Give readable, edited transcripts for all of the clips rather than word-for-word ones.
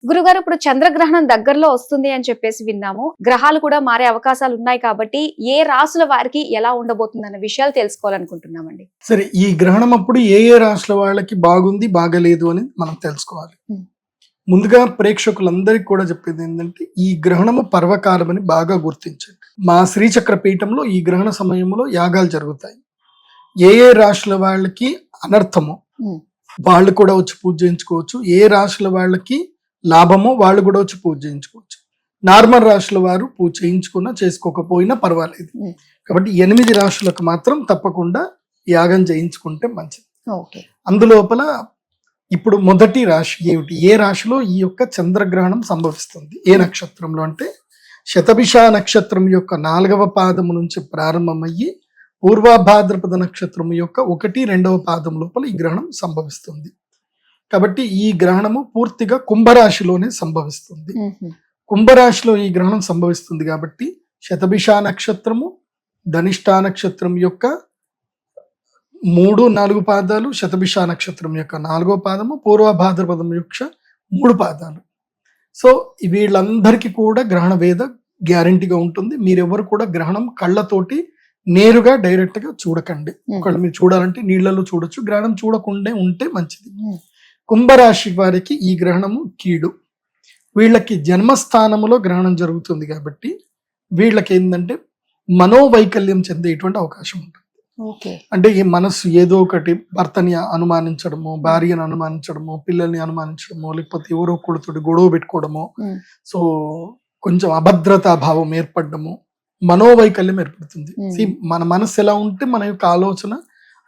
గురుగారు, ఇప్పుడు చంద్రగ్రహణం దగ్గరలో వస్తుంది అని చెప్పేసి విన్నాము. గ్రహాలు కూడా మారే అవకాశాలు ఉన్నాయి కాబట్టి ఏ రాసుల వారికి ఎలా ఉండబోతుంది అన్న విషయాలు తెలుసుకోవాలనుకుంటున్నామండి. సరే, ఈ గ్రహణం అప్పుడు ఏ ఏ రాశుల వాళ్ళకి బాగుంది బాగలేదు అని మనం తెలుసుకోవాలి. ముందుగా ప్రేక్షకులందరికీ కూడా చెప్పేది ఏంటంటే, ఈ గ్రహణము పర్వకాలం అని బాగా గుర్తించండి. మా శ్రీచక్ర పీఠంలో ఈ గ్రహణ సమయంలో యాగాలు జరుగుతాయి. ఏ ఏ రాశుల వాళ్ళకి అనర్థమో వాళ్ళు కూడా వచ్చి పూజ చేయించుకోవచ్చు. ఏ రాశుల వాళ్ళకి లాభమో వాళ్ళు కూడా వచ్చి పూజ చేయించుకోవచ్చు. నార్మల్ రాశుల వారు పూజ చేయించుకున్నా చేసుకోకపోయినా పర్వాలేదు. కాబట్టి 8 రాశులకు మాత్రం తప్పకుండా యాగం చేయించుకుంటే మంచిది. అందులోపల ఇప్పుడు మొదటి రాశి ఏమిటి, ఏ రాశిలో ఈ యొక్క చంద్రగ్రహణం సంభవిస్తుంది, ఏ నక్షత్రంలో అంటే శతభిష నక్షత్రం యొక్క 4వ పాదము నుంచి ప్రారంభమయ్యి పూర్వభాద్రపద నక్షత్రం యొక్క 1, 2వ పాదం లోపల ఈ గ్రహణం సంభవిస్తుంది. కాబట్టి ఈ గ్రహణము పూర్తిగా కుంభరాశిలోనే సంభవిస్తుంది. కుంభరాశిలో ఈ గ్రహణం సంభవిస్తుంది కాబట్టి శతభిష నక్షత్రము, ధనిష్ఠా నక్షత్రం యొక్క 3, 4 పాదాలు, శతభిష నక్షత్రం యొక్క 4వ పాదము, పూర్వభాద్రపదం యొక్క 3 పాదాలు. సో వీళ్ళందరికీ కూడా గ్రహణ వేద గ్యారంటీగా ఉంటుంది. మీరెవరు కూడా గ్రహణం కళ్ళతోటి నేరుగా డైరెక్ట్ గా చూడకండి. ఒకళ్ళు మీరు చూడాలంటే నీళ్లలో చూడొచ్చు, గ్రహణం చూడకుండా ఉంటే మంచిది. కుంభరాశి వారికి ఈ గ్రహణము కీడు. వీళ్ళకి జన్మస్థానములో గ్రహణం జరుగుతుంది కాబట్టి వీళ్ళకి ఏంటంటే మనోవైకల్యం చెందేటువంటి అవకాశం ఉంటుంది. అంటే ఈ మనస్సు ఏదో ఒకటి భర్తని అనుమానించడము, భార్యను అనుమానించడము, పిల్లల్ని అనుమానించడము, లేకపోతే ఎవరో ఒకరితోటి గొడవ పెట్టుకోవడము, సో కొంచెం అభద్రతా భావం ఏర్పడము, మనోవైకల్యం ఏర్పడుతుంది. మన మనస్సు ఎలా ఉంటే మన యొక్క ఆలోచన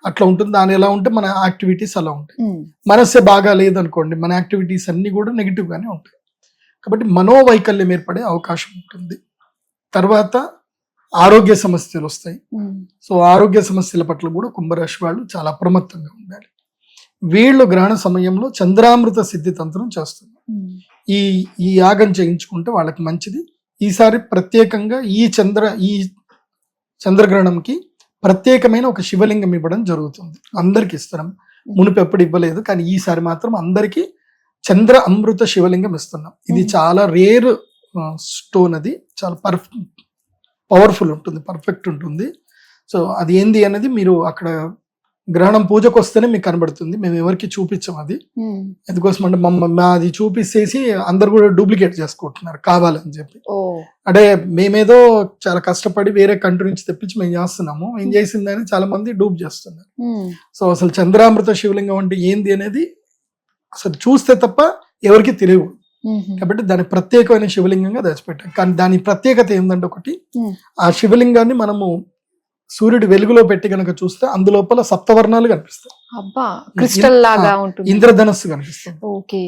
అట్లా ఉంటుంది, దాని ఎలా ఉంటే మన యాక్టివిటీస్ అలా ఉంటాయి. మనస్సే బాగా లేదనుకోండి, మన యాక్టివిటీస్ అన్ని కూడా నెగిటివ్ గానే ఉంటాయి. కాబట్టి మనోవైకల్యం ఏర్పడే అవకాశం ఉంటుంది. తర్వాత ఆరోగ్య సమస్యలు వస్తాయి. సో ఆరోగ్య సమస్యల పట్ల కూడా కుంభరాశి వాళ్ళు చాలా అప్రమత్తంగా ఉండాలి. వీళ్ళు గ్రహణ సమయంలో చంద్రామృత సిద్ధి తంత్రం చేస్తున్నారు. ఈ యాగం చేయించుకుంటే వాళ్ళకి మంచిది. ఈసారి ప్రత్యేకంగా ఈ చంద్రగ్రహణంకి ప్రత్యేకమైన ఒక శివలింగం ఇవ్వడం జరుగుతుంది. అందరికి ఇస్తున్నాం, మునుపు ఎప్పుడు ఇవ్వలేదు, కానీ ఈసారి మాత్రం అందరికి చంద్ర అమృత శివలింగం ఇస్తున్నాం. ఇది చాలా రేర్ స్టోన్, అది చాలా పవర్ఫుల్ ఉంటుంది, పర్ఫెక్ట్ ఉంటుంది. సో అది ఏంది అనేది మీరు అక్కడ గ్రహణం పూజకు వస్తేనే మీకు కనబడుతుంది. మేము ఎవరికి చూపించాం అది. ఎందుకోసం అంటే అది చూపిస్తేసి అందరు కూడా డూప్లికేట్ చేసుకుంటున్నారు కావాలని చెప్పి. అంటే మేమేదో చాలా కష్టపడి వేరే కంట్రీ నుంచి తెప్పించి మేము చేస్తున్నాము, ఏం చేసిందని చాలా మంది డూప్ చేస్తున్నారు. సో అసలు చంద్రామృత శివలింగం అంటే ఏంది అనేది అసలు చూస్తే తప్ప ఎవరికి తెలియదు. కాబట్టి దాని ప్రత్యేకమైన శివలింగంగా దాచిపెట్టాం. కానీ దాని ప్రత్యేకత ఏంటంటే ఒకటి, ఆ శివలింగాన్ని మనము సూర్యుడి వెలుగులో పెట్టి గనక చూస్తే అందులోపల సప్తవర్ణాలు కనిపిస్తాయి. క్రిస్టల్ లాగా ఉంటుంది, ఇంద్రధనస్సు కనిపిస్తుంది.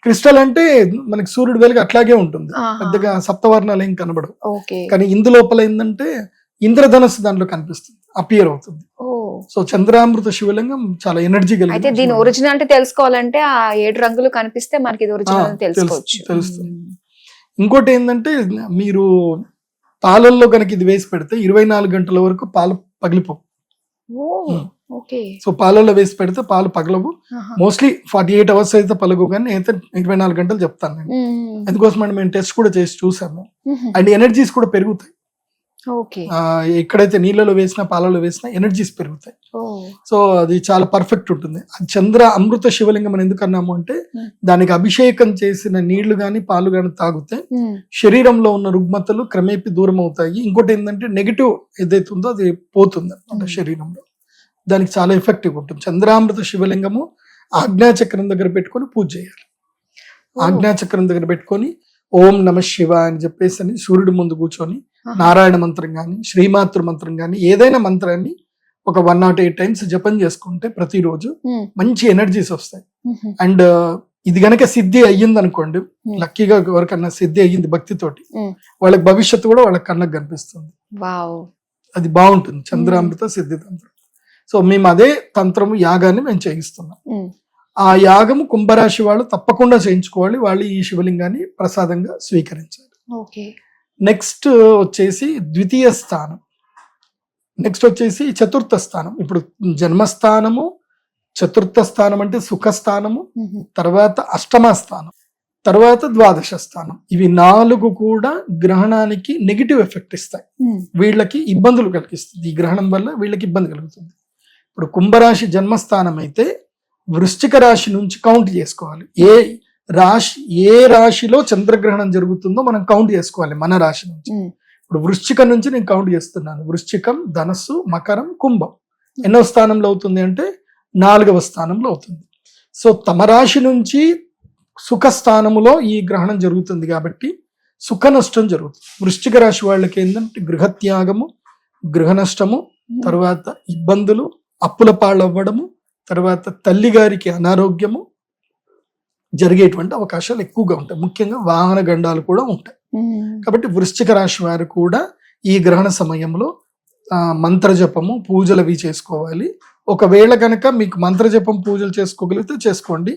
క్రిస్టల్ అంటే మనకి సూర్యుడి వెలుగు అట్లాగే ఉంటుంది, పెద్దగా సప్తవర్ణాలు ఏం కనబడవు. కానీ ఇందులోపల ఏంటంటే ఇంద్రధనస్సు దాంట్లో కనిపిస్తుంది, అపియర్ అవుతుంది. సో చంద్రామృత శివలింగం చాలా ఎనర్జీ కలిగి. అయితే దీని ఒరిజినాలిటీ తెలుసుకోవాలంటే ఆ 7 రంగులు కనిపిస్తే మనకి ఇది ఒరిజినల్ తెలుస్తుంది. ఇంకోటి ఏంటంటే, మీరు పాలల్లో కనుక ఇది వేసి పెడితే 24 గంటల వరకు పాలు పగిలిపోవు. సో పాలల్లో వేసి పెడితే పాలు పగలవు. మోస్ట్లీ 48 అవర్స్ అయితే పలుగు, కానీ అయితే 24 గంటలు చెప్తాను నేను. ఎందుకోసం అంటే మేము టెస్ట్ కూడా చేసి చూసాము. అండ్ ఎనర్జీస్ కూడా పెరుగుతాయి. ఎక్కడైతే నీళ్ళలో వేసినా పాలలో వేసినా ఎనర్జీస్ పెరుగుతాయి. సో అది చాలా పర్ఫెక్ట్ ఉంటుంది. చంద్ర అమృత శివలింగం అని ఎందుకు అన్నాము అంటే, దానికి అభిషేకం చేసిన నీళ్లు గాని పాలు గాని తాగితే శరీరంలో ఉన్న రుగ్మతలు క్రమేపీ దూరం అవుతాయి. ఇంకోటి ఏంటంటే నెగిటివ్ ఏదైతే ఉందో అది పోతుంది అన్నమాట శరీరంలో. దానికి చాలా ఎఫెక్టివ్ ఉంటుంది. చంద్రామృత శివలింగము ఆజ్ఞాచక్రం దగ్గర పెట్టుకొని పూజ చేయాలి. ఆజ్ఞాచక్రం దగ్గర పెట్టుకొని ఓం నమ శివ అని చెప్పేసి అని సూర్యుడి ముందు కూర్చొని నారాయణ మంత్రం గాని, శ్రీమాతృ మంత్రం గాని, ఏదైనా మంత్రాన్ని ఒక 108 టైమ్స్ జపం చేసుకుంటే ప్రతిరోజు మంచి ఎనర్జీస్ వస్తాయి. అండ్ ఇది గనక సిద్ధి అయ్యింది అనుకోండి, లక్కీగా ఎవరికన్నా సిద్ధి అయ్యింది భక్తితోటి, వాళ్ళకి భవిష్యత్తు కూడా వాళ్ళకి కళ్ళకు కనిపిస్తుంది. అది బాగుంటుంది చంద్రామృత సిద్ధి తంత్రం. సో మేము అదే తంత్రము యాగాన్ని మేము చేయిస్తున్నాం. ఆ యాగము కుంభరాశి వాళ్ళు తప్పకుండా చేయించుకోవాలి. వాళ్ళు ఈ శివలింగాన్ని ప్రసాదంగా స్వీకరించాలి. నెక్స్ట్ వచ్చేసి ద్వితీయ స్థానం, నెక్స్ట్ వచ్చేసి చతుర్థ స్థానం. ఇప్పుడు జన్మస్థానము, చతుర్థ స్థానం అంటే సుఖస్థానము, తర్వాత అష్టమ స్థానం, తర్వాత ద్వాదశ స్థానం. ఇవి 4 కూడా గ్రహణానికి నెగిటివ్ ఎఫెక్ట్ ఇస్తాయి, వీళ్ళకి ఇబ్బందులు కలిగిస్తుంది. ఈ గ్రహణం వల్ల వీళ్ళకి ఇబ్బంది కలుగుతుంది. ఇప్పుడు కుంభరాశి జన్మస్థానం అయితే వృశ్చిక రాశి నుంచి కౌంట్ చేసుకోవాలి. ఏ రాశిలో చంద్రగ్రహణం జరుగుతుందో మనం కౌంట్ చేసుకోవాలి మన రాశి నుంచి. ఇప్పుడు వృశ్చికం నుంచి నేను కౌంట్ చేస్తున్నాను. వృశ్చికం, ధనస్సు, మకరం, కుంభం ఎన్నో స్థానంలో అవుతుంది అంటే 4వ స్థానంలో అవుతుంది. సో తమ రాశి నుంచి సుఖ స్థానములో ఈ గ్రహణం జరుగుతుంది కాబట్టి సుఖ నష్టం జరుగుతుంది. వృశ్చిక రాశి వాళ్ళకి ఏంటంటే గృహత్యాగము, గృహ నష్టము, తర్వాత ఇబ్బందులు, అప్పుల పాలవ్వడము, తర్వాత తల్లి గారికి అనారోగ్యము జరిగేటువంటి అవకాశాలు ఎక్కువగా ఉంటాయి. ముఖ్యంగా వాహన గండాలు కూడా ఉంటాయి. కాబట్టి వృశ్చిక రాశి వారు కూడా ఈ గ్రహణ సమయంలో మంత్రజపము, పూజలు అవి చేసుకోవాలి. ఒకవేళ కనుక మీకు మంత్రజపం, పూజలు చేసుకోగలిగితే చేసుకోండి.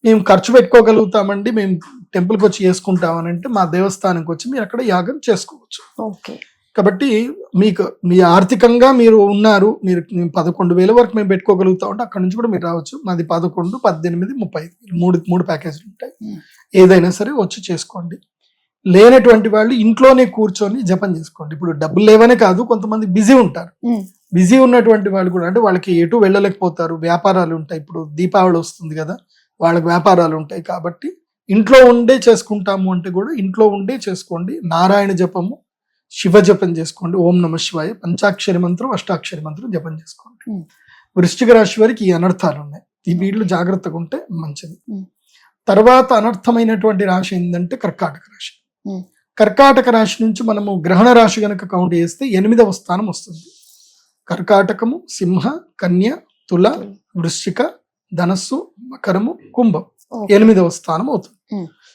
మేము ఖర్చు పెట్టుకోగలుగుతామండి, మేము టెంపుల్కి వచ్చి చేసుకుంటామని అంటే మా దేవస్థానంకి వచ్చి మీరు అక్కడ యాగం చేసుకోవచ్చు. కాబట్టి మీకు మీ ఆర్థికంగా మీరు ఉన్నారు, మీరు 11,000 వరకు మేము పెట్టుకోగలుగుతాం అంటే అక్కడ నుంచి కూడా మీరు రావచ్చు. మాది 11, 18, 35 మూడు ప్యాకేజీలు ఉంటాయి. ఏదైనా సరే వచ్చి చేసుకోండి. లేనటువంటి వాళ్ళు ఇంట్లోనే కూర్చొని జపం చేసుకోండి. ఇప్పుడు డబ్బులు లేవనే కాదు, కొంతమంది బిజీ ఉంటారు. బిజీ ఉన్నటువంటి వాళ్ళు కూడా అంటే వాళ్ళకి ఎటు వెళ్ళలేకపోతారు, వ్యాపారాలు ఉంటాయి. ఇప్పుడు దీపావళి వస్తుంది కదా, వాళ్ళకి వ్యాపారాలు ఉంటాయి. కాబట్టి ఇంట్లో ఉండే చేసుకుంటాము అంటే కూడా ఇంట్లో ఉండే చేసుకోండి. నారాయణ జపము, శివ జపం చేసుకోండి. ఓం నమ శివాయ, పంచాక్షరి మంత్రం, అష్టాక్షరి మంత్రం జపం చేసుకోండి. వృశ్చిక రాశి వారికి ఈ అనర్థాలు ఉన్నాయి. ఈ వీళ్ళు జాగ్రత్తగా ఉంటే మంచిది. తర్వాత అనర్థమైనటువంటి రాశి ఏంటంటే కర్కాటక రాశి. కర్కాటక రాశి నుంచి మనము గ్రహణ రాశి గనక కౌంట్ చేస్తే 8వ స్థానం వస్తుంది. కర్కాటకము, సింహ, కన్య, తుల, వృశ్చిక, ధనస్సు, మకరము, కుంభం 8వ స్థానం అవుతుంది.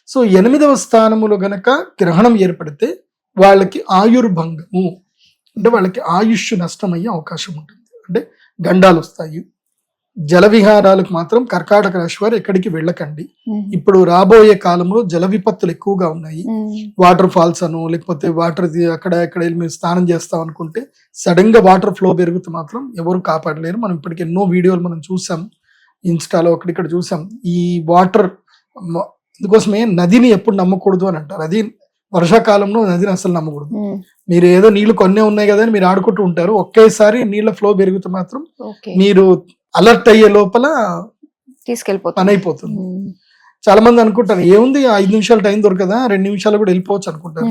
సో 8వ స్థానములో గనక గ్రహణం ఏర్పడితే వాళ్ళకి ఆయుర్భంగము అంటే వాళ్ళకి ఆయుష్ నష్టమయ్యే అవకాశం ఉంటుంది. అంటే గండాలు వస్తాయి. జల విహారాలకు మాత్రం కర్కాటక రాశి వారు ఎక్కడికి వెళ్ళకండి. ఇప్పుడు రాబోయే కాలంలో జల విపత్తులు ఎక్కువగా ఉన్నాయి. వాటర్ ఫాల్స్ అను లేకపోతే వాటర్ అక్కడ ఎక్కడ మీరు స్నానం చేస్తాం అనుకుంటే సడన్ గా వాటర్ ఫ్లో పెరిగితే మాత్రం ఎవరు కాపాడలేరు. మనం ఇప్పటికి ఎన్నో వీడియోలు మనం చూసాం, ఇన్స్టాలో అక్కడిక్కడ చూసాం. ఈ వాటర్ అందుకోసమే నదిని ఎప్పుడు నమ్మకూడదు అని అంటారు. అది వర్షాకాలంలో నదిని అసలు నమ్మకూడదు. మీరు ఏదో నీళ్లు కొన్నే ఉన్నాయి కదా అని మీరు ఆడుకుంటూ ఉంటారు. ఒకేసారి నీళ్ళ ఫ్లో పెరిగితే మాత్రం మీరు అలర్ట్ అయ్యే లోపల పని అయిపోతుంది. చాలా మంది అనుకుంటారు ఏముంది 5 నిమిషాలు టైం దొరకదా, 2 నిమిషాలు కూడా వెళ్ళిపోవచ్చు అనుకుంటారు.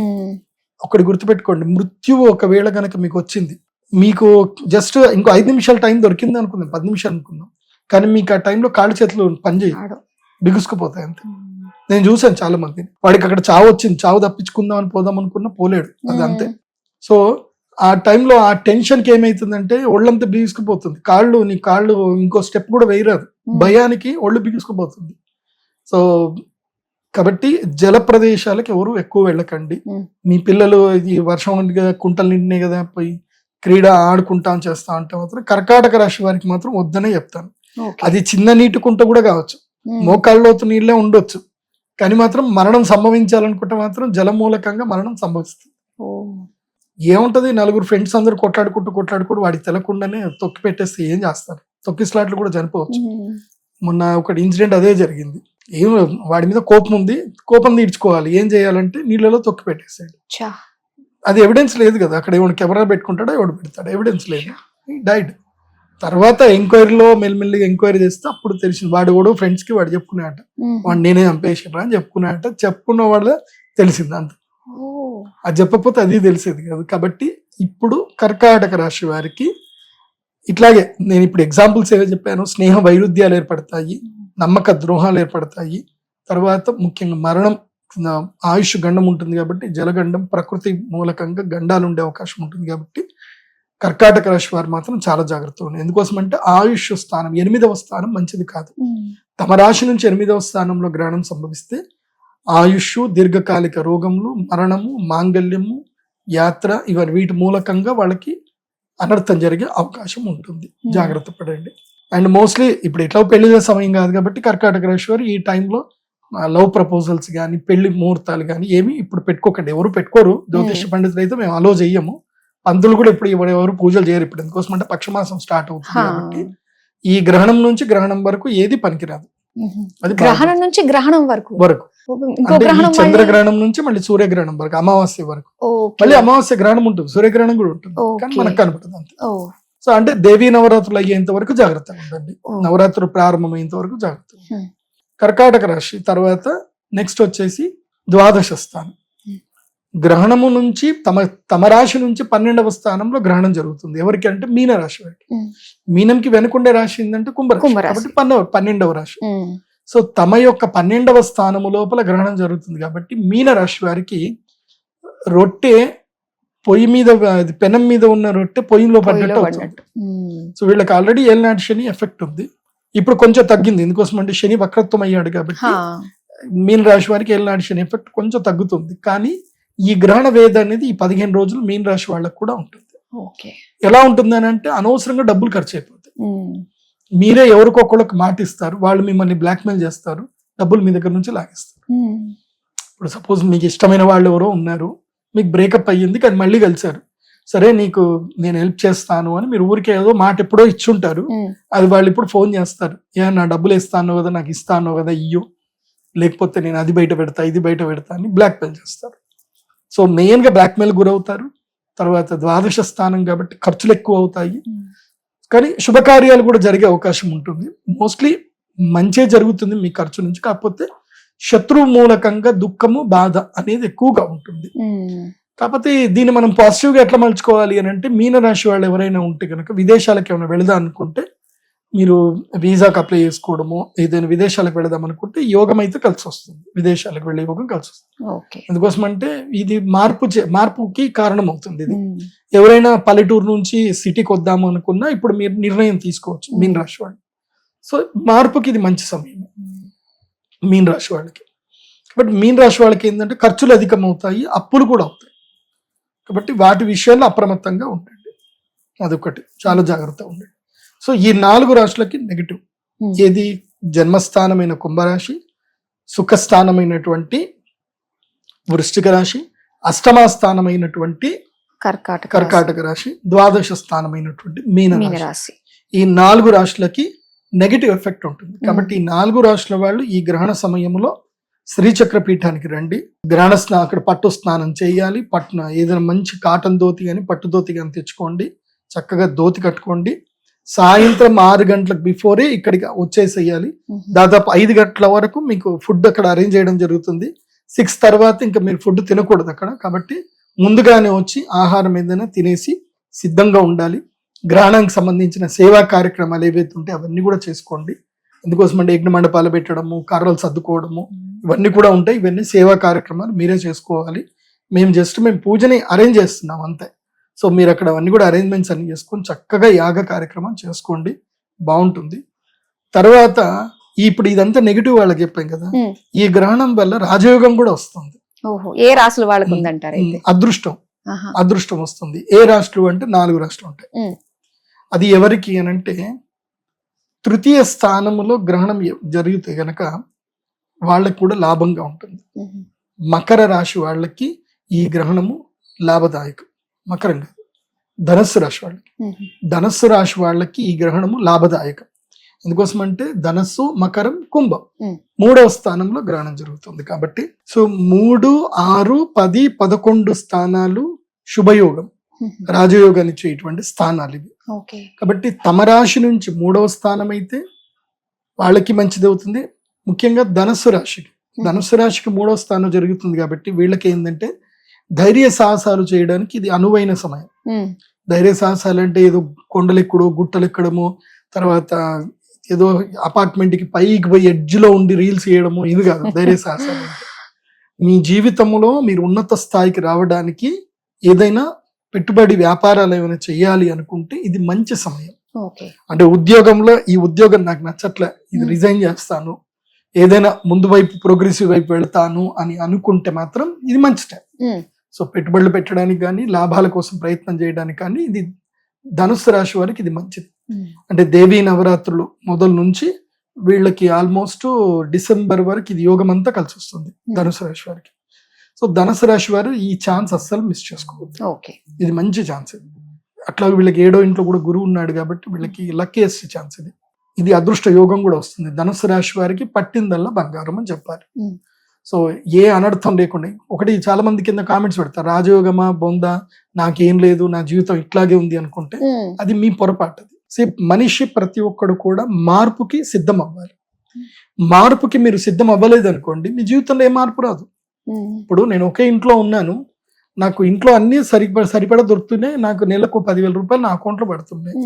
ఒకటి గుర్తుపెట్టుకోండి, మృత్యువు ఒకవేళ కనుక మీకు వచ్చింది, మీకు జస్ట్ ఇంకో 5 నిమిషాలు టైం దొరికింది అనుకుందాం, 10 నిమిషాలు అనుకుందాం, కానీ మీకు ఆ టైంలో కాళ్ళు చేతులు పనిచేయడు, బిగుసుకుపోతాయి అంతే. నేను చూసాను చాలా మందిని, వాడికి అక్కడ చావు వచ్చింది, చావు తప్పించుకుందాం అని పోదాం అనుకున్నా పోలేడు, అది అంతే. సో ఆ టైంలో ఆ టెన్షన్ కి ఏమైతుందంటే ఒళ్ళంతా బిగుసుకుపోతుంది, నీ కాళ్ళు ఇంకో స్టెప్ కూడా వేయరాదు, భయానికి ఒళ్ళు బిగుసుకుపోతుంది. సో కాబట్టి జల ప్రదేశాలకు ఎవరు ఎక్కువ వెళ్ళకండి. మీ పిల్లలు ఈ వర్షం కుంటలు నిండినాయి కదా పోయి క్రీడ ఆడుకుంటాం చేస్తా అంటే మాత్రం కర్కాటక రాశి వారికి మాత్రం వద్దనే చెప్తాను. అది చిన్న నీటి కుంట కూడా కావచ్చు, మోకాళ్ళలోతు నీళ్ళే ఉండొచ్చు, కానీ మాత్రం మరణం సంభవించాలనుకుంటే మాత్రం జలమూలకంగా మరణం సంభవిస్తుంది. ఏముంటది, 4 ఫ్రెండ్స్ అందరూ కొట్లాడుకుంటూ వాడికి తెలకుండానే తొక్కి పెట్టేస్తే ఏం చేస్తారు, తొక్కి స్లాట్లు కూడా చనిపోవచ్చు. మొన్న ఒకటి ఇన్సిడెంట్ అదే జరిగింది. ఏం వాడి మీద కోపం ఉంది, కోపం తీర్చుకోవాలి, ఏం చేయాలంటే నీళ్ళలో తొక్కి పెట్టేసాడు. అది ఎవిడెన్స్ లేదు కదా, అక్కడ ఎవడు కెమెరా పెట్టుకుంటాడో ఎవడు పెడతాడు, ఎవిడెన్స్ లేదు, డైడ్. తర్వాత ఎంక్వైరీలో మెల్లిమెల్లిగా ఎంక్వైరీ చేస్తే అప్పుడు తెలిసింది వాడు కూడా ఫ్రెండ్స్ కి వాడు చెప్పుకున్నాడట, వాడు నేనే చంపేసాడు అని చెప్పుకున్నాడట. చెప్పుకున్న వాళ్ళ తెలిసింది అంత, అది చెప్పకపోతే అది తెలిసేది కాదు. కాబట్టి ఇప్పుడు కర్కాటక రాశి వారికి ఇట్లాగే నేను ఇప్పుడు ఎగ్జాంపుల్స్ ఏవో చెప్పాను, స్నేహ వైరుధ్యాలు ఏర్పడతాయి, నమ్మక ద్రోహాలు ఏర్పడతాయి, తర్వాత ముఖ్యంగా మరణం, ఆయుష్ గండం ఉంటుంది కాబట్టి జలగండం, ప్రకృతి మూలకంగా గండాలు ఉండే అవకాశం ఉంటుంది. కాబట్టి కర్కాటక రాశి వారు మాత్రం చాలా జాగ్రత్తగా ఉన్నాయి. ఎందుకోసం అంటే ఆయుష్ స్థానం 8వ స్థానం మంచిది కాదు. తమ రాశి నుంచి 8వ స్థానంలో గ్రహణం సంభవిస్తే ఆయుష్, దీర్ఘకాలిక రోగములు, మరణము, మాంగళ్యము, యాత్ర ఇవన్నీ వీటి మూలకంగా వాళ్ళకి అనర్థం జరిగే అవకాశం ఉంటుంది. జాగ్రత్త పడండి. అండ్ మోస్ట్లీ ఇప్పుడు ఎట్లా పెళ్లి సమయం కాదు కాబట్టి కర్కాటక రాశి వారు ఈ టైంలో లవ్ ప్రపోజల్స్ కానీ పెళ్లి ముహూర్తాలు కానీ ఏమి ఇప్పుడు పెట్టుకోకండి. ఎవరు పెట్టుకోరు, జ్యోతిష పండితులు అయితే మేము అలో చెయ్యము, పంతులు కూడా ఇప్పుడు ఎవరు పూజలు చేయరు. ఇప్పుడు ఎందుకోసం అంటే పక్షమాసం స్టార్ట్ అవుతుంది కాబట్టి ఈ గ్రహణం నుంచి గ్రహణం వరకు ఏది పనికిరాదు. అది గ్రహణం నుంచి గ్రహణం వరకు ఇంకో అంటే ఈ గ్రహణం చంద్రగ్రహణం నుంచి మళ్ళీ సూర్యగ్రహణం వరకు, అమావాస్య వరకు. ఓకే. మళ్ళీ అమావాస్య గ్రహణం ఉంటుంది, సూర్యగ్రహణం కూడా ఉంటుంది, కానీ ఓకే. మనకు కనపడదు అంతే. ఓ, సో అంటే దేవీ నవరాత్రులు అయ్యేంత వరకు జాగ్రత్తగా ఉండండి, ఓ. నవరాత్రులు ప్రారంభమయ్యేంత వరకు జాగ్రత్త. Hmm. కర్కాటక రాశి తర్వాత నెక్స్ట్ వచ్చేసి ద్వాదశ స్థానం. గ్రహణము నుంచి తమ రాశి నుంచి 12వ స్థానంలో గ్రహణం జరుగుతుంది. ఎవరికి అంటే మీన రాశి వారికి. మీనంకి వెనుకుండే రాశి ఏంటంటే కుంభరాశి, కుంభరాశి. కాబట్టి 12వ రాశి. సో తమ యొక్క 12వ స్థానము లోపల గ్రహణం జరుగుతుంది కాబట్టి మీన రాశి వారికి రొట్టె పొయ్యి మీద, పెనం మీద ఉన్న రొట్టె పొయ్యిలో పడ్డట్టు అవుతుంది. సో వీళ్ళకి ఆల్రెడీ ఏలినాటి శని ఎఫెక్ట్ ఉంది, ఇప్పుడు కొంచెం తగ్గింది. ఎందుకోసం అంటే శని వక్రత్వం అయ్యాడు కాబట్టి మీన రాశి వారికి ఏలినాటి శని ఎఫెక్ట్ కొంచెం తగ్గుతుంది. కానీ ఈ గ్రహణ వేద అనేది ఈ 15 రోజులు మీన రాశి వాళ్ళకు కూడా ఉంటుంది. ఎలా ఉంటుంది అని అంటే అనవసరంగా డబ్బులు ఖర్చు అయిపోతాయి. మీరే ఎవరికొకళ్ళకి మాట ఇస్తారు, వాళ్ళు మిమ్మల్ని బ్లాక్మెయిల్ చేస్తారు, డబ్బులు మీ దగ్గర నుంచి లాగేస్తారు. ఇప్పుడు సపోజ్ మీకు ఇష్టమైన వాళ్ళు ఎవరో ఉన్నారు, మీకు బ్రేకప్ అయ్యింది కానీ మళ్ళీ కలిసారు, సరే నీకు నేను హెల్ప్ చేస్తాను అని మీరు ఊరికే ఏదో మాట ఎప్పుడో ఇచ్చుంటారు, అది వాళ్ళు ఇప్పుడు ఫోన్ చేస్తారు, నా డబ్బులు ఇస్తాను కదా, నాకు ఇస్తాను కదా ఇయ్యో, లేకపోతే నేను అది బయట పెడతా ఇది బయట పెడతా అని బ్లాక్మెయిల్ చేస్తారు. సో మెయిన్ గా బ్లాక్మెయిల్ గురవుతారు. తర్వాత ద్వాదశ స్థానం కాబట్టి ఖర్చులు ఎక్కువ అవుతాయి, కానీ శుభకార్యాలు కూడా జరిగే అవకాశం ఉంటుంది. మోస్ట్లీ మంచే జరుగుతుంది మీ ఖర్చు నుంచి, కాకపోతే శత్రువు మూలకంగా దుఃఖము బాధ అనేది ఎక్కువగా ఉంటుంది. కాకపోతే దీన్ని మనం పాజిటివ్ గా ఎట్లా మలుచుకోవాలి అని అంటే, మీన రాశి వాళ్ళు ఎవరైనా ఉంటే కనుక విదేశాలకు ఏమైనా వెళదాం అనుకుంటే మీరు వీసాకి అప్లై చేసుకోవడము, ఏదైనా విదేశాలకు వెళదాం అనుకుంటే యోగం అయితే కలిసి వస్తుంది, విదేశాలకు వెళ్ళే యోగం కలిసి వస్తుంది. అందుకోసం అంటే ఇది మార్పుకి కారణం అవుతుంది. ఇది ఎవరైనా పల్లెటూరు నుంచి సిటీకి వద్దాము అనుకున్నా ఇప్పుడు మీరు నిర్ణయం తీసుకోవచ్చు మీన రాశి వాళ్ళు. సో మార్పుకి ఇది మంచి సమయం మీన రాశి వాళ్ళకి. బట్ మీన రాశి వాళ్ళకి ఏంటంటే ఖర్చులు అధికం అవుతాయి, అప్పులు కూడా అవుతాయి, కాబట్టి వాటి విషయాల్లో అప్రమత్తంగా ఉండండి. అదొకటి చాలా జాగ్రత్తగా ఉండండి. సో ఈ 4 రాశులకి నెగిటివ్ ఏది, జన్మస్థానమైన కుంభరాశి, సుఖస్థానమైనటువంటి వృశ్చిక రాశి, అష్టమస్థానమైనటువంటి కర్కాటక రాశి, ద్వాదశ స్థానమైనటువంటి మీన రాశి. ఈ 4 రాశులకి నెగిటివ్ ఎఫెక్ట్ ఉంటుంది. కాబట్టి ఈ 4 రాశుల వాళ్ళు ఈ గ్రహణ సమయంలో శ్రీచక్ర పీఠానికి రండి, గ్రహణ అక్కడ పట్టు స్నానం చేయాలి, ఏదైనా మంచి కాటన్ ధోతి కానీ పట్టు ధోతి కానీ తెచ్చుకోండి, చక్కగా ధోతి కట్టుకోండి. సాయంత్రం 6 గంటలకు బిఫోరే ఇక్కడికి వచ్చేసేయాలి. దాదాపు 5 గంటల వరకు మీకు ఫుడ్ అక్కడ అరేంజ్ చేయడం జరుగుతుంది. 6 తర్వాత ఇంకా మీరు ఫుడ్ తినకూడదు అక్కడ, కాబట్టి ముందుగానే వచ్చి ఆహారం ఏదైనా తినేసి సిద్ధంగా ఉండాలి. గ్రహణానికి సంబంధించిన సేవా కార్యక్రమాలు ఏవైతే ఉంటే అవన్నీ కూడా చేసుకోండి. ఎందుకోసం అంటే యజ్ఞ మండపాలు పెట్టడము, కర్రలు సర్దుకోవడము ఇవన్నీ కూడా ఉంటాయి. ఇవన్నీ సేవా కార్యక్రమాలు మీరే చేసుకోవాలి. మేము పూజని అరేంజ్ చేస్తున్నాం అంతే. సో మీరు అక్కడ అవన్నీ కూడా అరేంజ్మెంట్స్ అన్ని చేసుకొని చక్కగా యాగ కార్యక్రమం చేసుకోండి, బాగుంటుంది. తర్వాత ఇప్పుడు ఇదంతా నెగిటివ్ వాళ్ళకి చెప్పాం కదా, ఈ గ్రహణం వల్ల రాజయోగం కూడా వస్తుంది. ఏ రాశుల వాళ్ళకి ఉందంటారు? అదృష్టం వస్తుంది. ఏ రాశులు అంటే 4 రాశులు ఉంటాయి. అది ఎవరికి అనంటే, తృతీయ స్థానములో గ్రహణం జరిగితే గనక వాళ్ళకి కూడా లాభంగా ఉంటుంది. మకర రాశి వాళ్ళకి ఈ గ్రహణము లాభదాయకం. మకరం కాదు, ధనస్సు రాశి వాళ్ళకి ఈ గ్రహణము లాభదాయకం. ఎందుకోసం అంటే ధనస్సు, మకరం, కుంభం 3వ స్థానంలో గ్రహణం జరుగుతుంది. కాబట్టి సో 3, 6, 10, 11 స్థానాలు శుభయోగం, రాజయోగాన్ని ఇచ్చేటువంటి స్థానాలు ఇవి. కాబట్టి తమ రాశి నుంచి 3వ స్థానం అయితే వాళ్ళకి మంచిది అవుతుంది. ముఖ్యంగా ధనస్సు రాశికి 3వ స్థానం జరుగుతుంది కాబట్టి వీళ్ళకి ఏంటంటే ధైర్య సాహసాలు చేయడానికి ఇది అనువైన సమయం. ధైర్య సాహసాలు అంటే ఏదో కొండలెక్కడో గుట్టలెక్కడము, తర్వాత ఏదో అపార్ట్మెంట్ కి పైకి పోయి ఎడ్జ్లో ఉండి రీల్స్ చేయడము, ఇది కాదు ధైర్య సాహసాలు. మీ జీవితంలో మీరు ఉన్నత స్థాయికి రావడానికి ఏదైనా పెట్టుబడి వ్యాపారాలు ఏమైనా చేయాలి అనుకుంటే ఇది మంచి సమయం. అంటే ఉద్యోగంలో ఈ ఉద్యోగం నాకు నచ్చట్లే, ఇది రిజైన్ చేస్తాను, ఏదైనా ముందు వైపు ప్రోగ్రెసివ్ వైపు వెళ్తాను అని అనుకుంటే మాత్రం ఇది మంచి టైం. సో పెట్టుబడులు పెట్టడానికి కానీ లాభాల కోసం ప్రయత్నం చేయడానికి కానీ ఇది ధనుస్సు రాశి వారికి ఇది మంచిది. అంటే దేవీ నవరాత్రులు మొదలు నుంచి వీళ్ళకి ఆల్మోస్ట్ డిసెంబర్ వరకు ఇది యోగం అంతా కలిసి వస్తుంది ధనుసు రాశి వారికి. సో ధనుసు రాశి వారు ఈ ఛాన్స్ అస్సలు మిస్ చేసుకోవద్దు, ఇది మంచి ఛాన్స్. అట్లా వీళ్ళకి 7వ ఇంట్లో కూడా గురువు ఉన్నాడు కాబట్టి వీళ్ళకి లక్కీయెస్ట్ ఛాన్స్ ఇది అదృష్ట యోగం కూడా వస్తుంది. ధనుసు రాశి వారికి పట్టిందల్లా బంగారం అని చెప్పాలి. సో ఏ అనర్థం లేకుండా ఒకటి చాలా మంది కింద కామెంట్స్ పెడతారు, రాజయోగమా బొందా, నాకేం లేదు, నా జీవితం ఇట్లాగే ఉంది అనుకుంటే అది మీ పొరపాటు. అది మనిషి ప్రతి ఒక్కడు కూడా మార్పుకి సిద్ధం అవ్వాలి. మార్పుకి మీరు సిద్ధం అవ్వలేదు అనుకోండి, మీ జీవితంలో ఏ మార్పు రాదు. ఇప్పుడు నేను ఒకే ఇంట్లో ఉన్నాను, నాకు ఇంట్లో అన్ని సరిపడా దొరుకుతున్నాయి, నాకు నెలకు 10,000 రూపాయలు నా అకౌంట్లో పడుతున్నాయి.